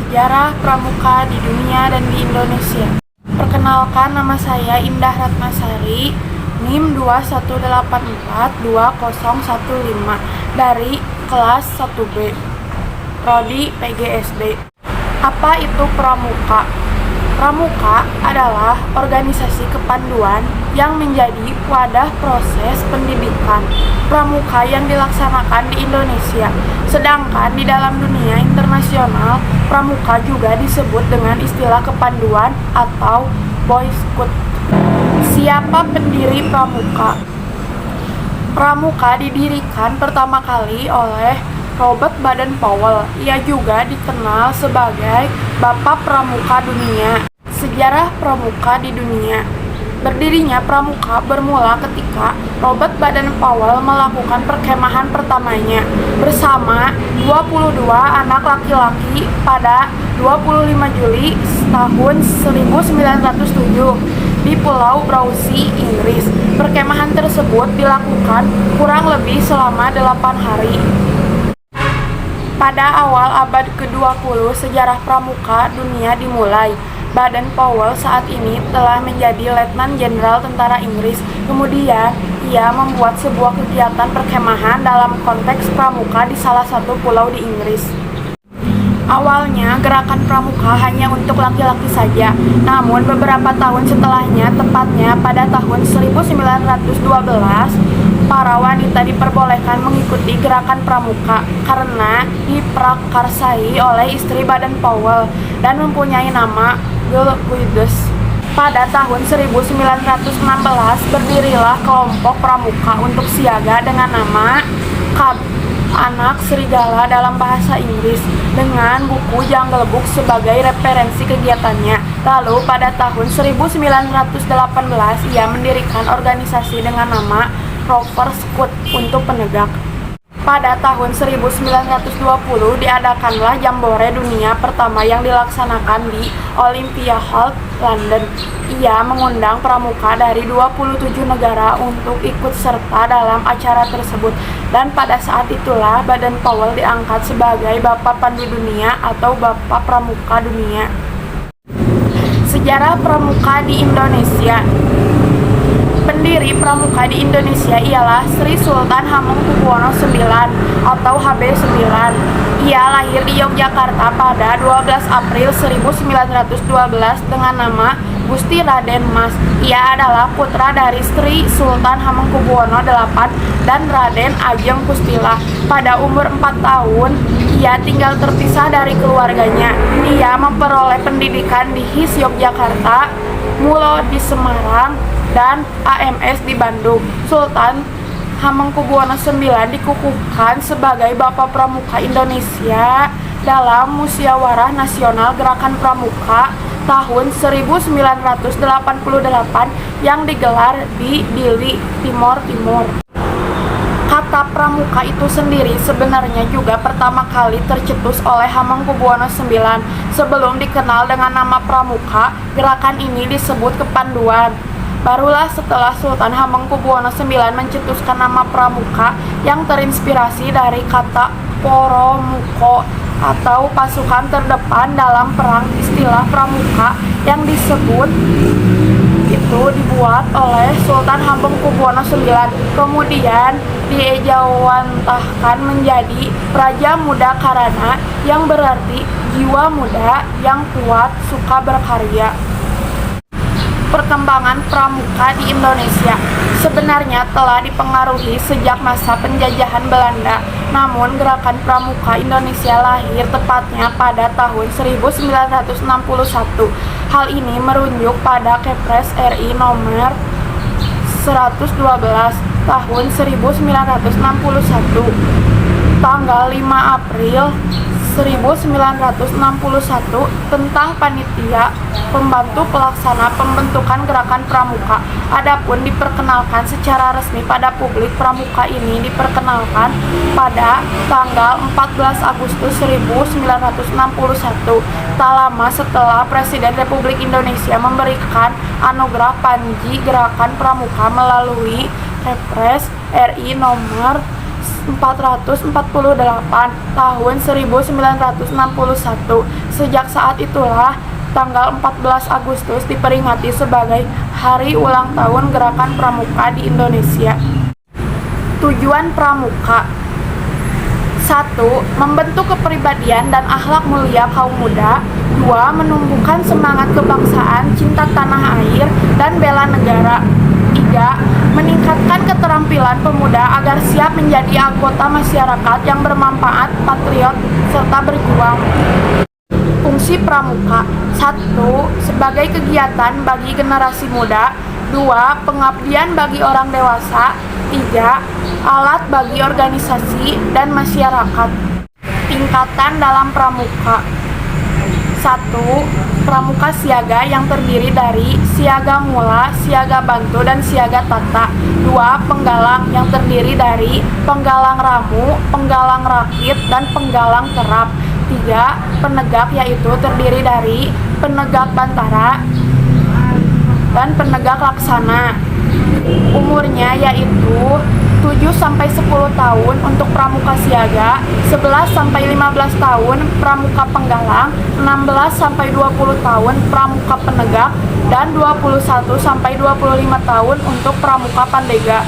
Sejarah Pramuka di dunia dan di Indonesia. Perkenalkan, nama saya Indah Ratnasari, NIM 218420015 dari kelas 1B, Prodi PGSD. Apa itu Pramuka? Pramuka adalah organisasi kepanduan yang menjadi wadah proses pendidikan pramuka yang dilaksanakan di Indonesia. Sedangkan di dalam dunia internasional, pramuka juga disebut dengan istilah kepanduan atau Boy Scout. Siapa pendiri pramuka? Pramuka didirikan pertama kali oleh Robert Baden-Powell. Ia juga dikenal sebagai Bapak Pramuka Dunia. Sejarah pramuka di dunia. Berdirinya pramuka bermula ketika Robert Baden-Powell melakukan perkemahan pertamanya bersama 22 anak laki-laki pada 25 Juli tahun 1907 di Pulau Browsey, Inggris. Perkemahan tersebut dilakukan kurang lebih selama 8 hari. Pada awal abad ke-20, sejarah pramuka dunia dimulai. Baden-Powell saat ini telah menjadi Letnan Jenderal Tentara Inggris. Kemudian, ia membuat sebuah kegiatan perkemahan dalam konteks pramuka di salah satu pulau di Inggris. Awalnya, gerakan pramuka hanya untuk laki-laki saja. Namun, beberapa tahun setelahnya, tepatnya pada tahun 1912, para wanita diperbolehkan mengikuti gerakan pramuka karena diprakarsai oleh istri Baden-Powell dan mempunyai nama Girl Guides. Pada tahun 1916 berdirilah kelompok pramuka untuk siaga dengan nama Anak Serigala dalam bahasa Inggris dengan buku Jungle Book sebagai referensi kegiatannya. Lalu pada tahun 1918 ia mendirikan organisasi dengan nama Rover Scout untuk penegak. Pada tahun 1920 diadakanlah Jambore Dunia pertama yang dilaksanakan di Olympia Hall, London. Ia mengundang pramuka dari 27 negara untuk ikut serta dalam acara tersebut. Dan pada saat itulah Baden-Powell diangkat sebagai Bapak Pandu Dunia atau Bapak Pramuka Dunia. Sejarah pramuka di Indonesia. Pendiri pramuka di Indonesia ialah Sri Sultan Hamengkubuwono IX atau HB9. Ia lahir di Yogyakarta pada 12 April 1912 dengan nama Gusti Raden Mas. Ia adalah putra dari Sri Sultan Hamengkubuwono VIII dan Raden Ajeng Kustilah. Pada umur 4 tahun, ia tinggal terpisah dari keluarganya. Ia memperoleh pendidikan di HIS Yogyakarta, Mulo di Semarang, dan AMS di Bandung. Sultan Hamengkubuwono IX dikukuhkan sebagai Bapak Pramuka Indonesia dalam Musyawarah Nasional Gerakan Pramuka tahun 1988 yang digelar di Dili, Timor Timur. Kata pramuka itu sendiri sebenarnya juga pertama kali tercetus oleh Hamengkubuwono IX. Sebelum dikenal dengan nama pramuka, gerakan ini disebut kepanduan. Barulah setelah Sultan Hamengkubuwono IX mencetuskan nama pramuka yang terinspirasi dari kata poromuko atau pasukan terdepan dalam perang. Istilah pramuka yang disebut itu dibuat oleh Sultan Hamengkubuwono IX, kemudian diejawantahkan menjadi Praja Muda Karana yang berarti jiwa muda yang kuat suka berkarya. Perkembangan pramuka di Indonesia sebenarnya telah dipengaruhi sejak masa penjajahan Belanda. Namun gerakan pramuka Indonesia lahir tepatnya pada tahun 1961. Hal ini merujuk pada Kepres RI nomor 112 tahun 1961 tanggal 5 April 1961 tentang panitia pembantu pelaksana pembentukan gerakan pramuka. Adapun diperkenalkan secara resmi pada publik, pramuka ini diperkenalkan pada tanggal 14 Agustus 1961, tak lama setelah Presiden Republik Indonesia memberikan anugerah Panji Gerakan Pramuka melalui Kepres RI nomor tahun 1961. Sejak saat itulah tanggal 14 Agustus diperingati sebagai Hari Ulang Tahun Gerakan Pramuka di Indonesia. Tujuan Pramuka: 1. Membentuk kepribadian dan akhlak mulia kaum muda. 2. Menumbuhkan semangat kebangsaan, cinta tanah air, dan bela negara. 3. Meningkatkan keterampilan pemuda agar siap menjadi anggota masyarakat yang bermanfaat, patriot, serta berjuang. Fungsi Pramuka: 1. Sebagai kegiatan bagi generasi muda. 2. Pengabdian bagi orang dewasa. 3. Alat bagi organisasi dan masyarakat. Tingkatan dalam Pramuka: 1. Pramuka siaga yang terdiri dari siaga mula, siaga bantu, dan siaga tata. 2. Penggalang yang terdiri dari penggalang ramu, penggalang rakit, dan penggalang kerap. 3. Penegak yaitu terdiri dari penegak bantara dan penegak laksana. Umurnya yaitu 7-10 tahun untuk pramuka siaga, 11-15 tahun pramuka penggalang, 16-20 tahun pramuka penegak, dan 21-25 tahun untuk pramuka pandega.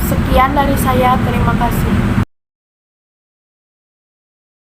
Sekian dari saya, terima kasih.